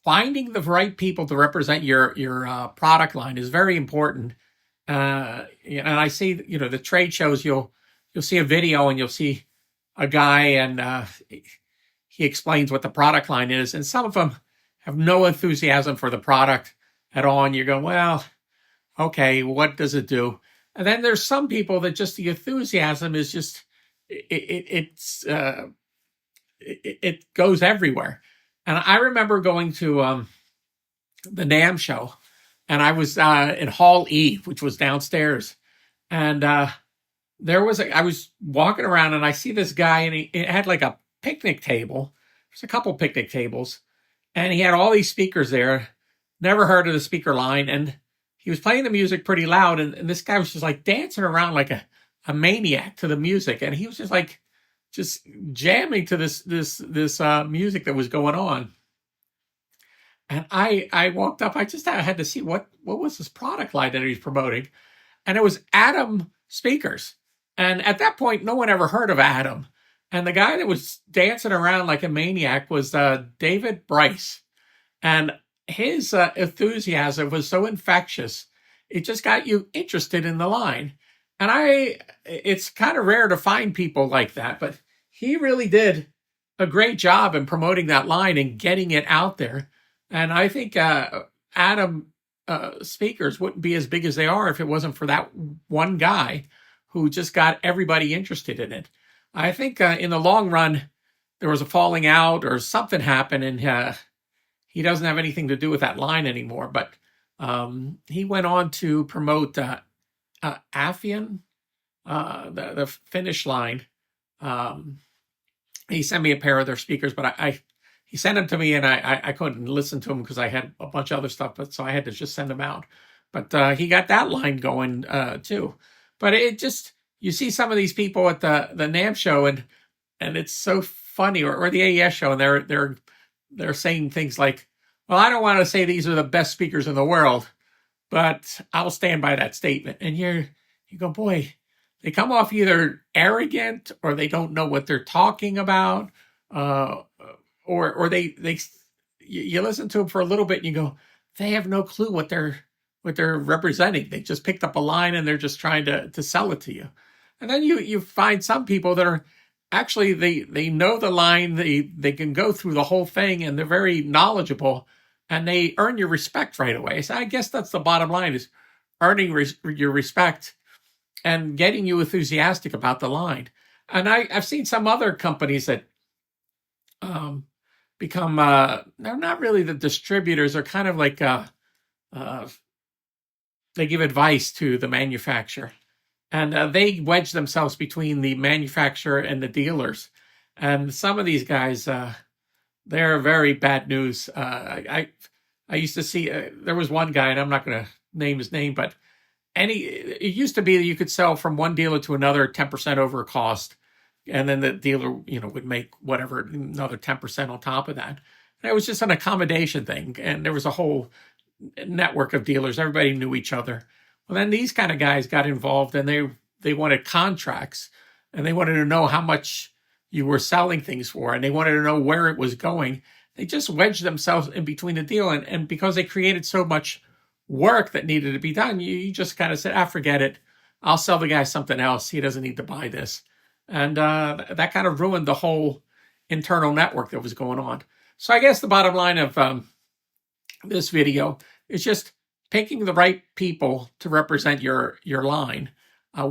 finding the right people to represent your product line is very important. And I see, the trade shows, you'll see a video and you'll see a guy and he explains what the product line is, and some of them have no enthusiasm for the product at all, and you go, well, okay, what does it do? And then there's some people that just the enthusiasm is just it goes everywhere. And I remember going to the NAMM show, and I was in Hall E, which was downstairs, and I was walking around and I see this guy, and he had like a picnic table. There's a couple picnic tables, and he had all these speakers there. Never heard of the speaker line, and he was playing the music pretty loud, and this guy was just like dancing around like a maniac to the music, and he was just jamming to this music that was going on. And I walked up. I had to see what was this product line that he was promoting, and it was Adam speakers. And at that point, no one ever heard of Adam. And the guy that was dancing around like a maniac was David Bryce. And his enthusiasm was so infectious, it just got you interested in the line. And it's kind of rare to find people like that, but he really did a great job in promoting that line and getting it out there. And I think Adam speakers wouldn't be as big as they are if it wasn't for that one guy who just got everybody interested in it. I think in the long run, there was a falling out or something happened, and he doesn't have anything to do with that line anymore. But he went on to promote Affion, the Finnish line. He sent me a pair of their speakers, but he sent them to me, and I couldn't listen to them because I had a bunch of other stuff, so I had to just send them out. But he got that line going too. But you see some of these people at the NAMM show, and it's so funny, or the AES show, and they're saying things like, well, I don't want to say these are the best speakers in the world, but I'll stand by that statement. And you go, boy, they come off either arrogant or they don't know what they're talking about, or you listen to them for a little bit and you go, they have no clue what they're representing. They just picked up a line and they're just trying to sell it to you. And then you find some people that are actually, they know the line, they can go through the whole thing, and they're very knowledgeable, and they earn your respect right away. So I guess that's the bottom line, is earning your respect and getting you enthusiastic about the line. And I've seen some other companies that become, they're not really the distributors, they're kind of like, they give advice to the manufacturer. And they wedge themselves between the manufacturer and the dealers. And some of these guys, they're very bad news. I used to see, there was one guy, and I'm not going to name his name, but it used to be that you could sell from one dealer to another 10% over cost. And then the dealer, would make whatever, another 10% on top of that. And it was just an accommodation thing. And there was a whole network of dealers. Everybody knew each other. Well, then these kind of guys got involved, and they wanted contracts, and they wanted to know how much you were selling things for, and they wanted to know where it was going. They just wedged themselves in between the deal, and because they created so much work that needed to be done, you just kind of said, forget it. I'll sell the guy something else. He doesn't need to buy this. And that kind of ruined the whole internal network that was going on. So I guess the bottom line of this video is just picking the right people to represent your line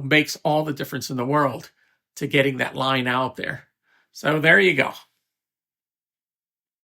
makes all the difference in the world to getting that line out there. So there you go.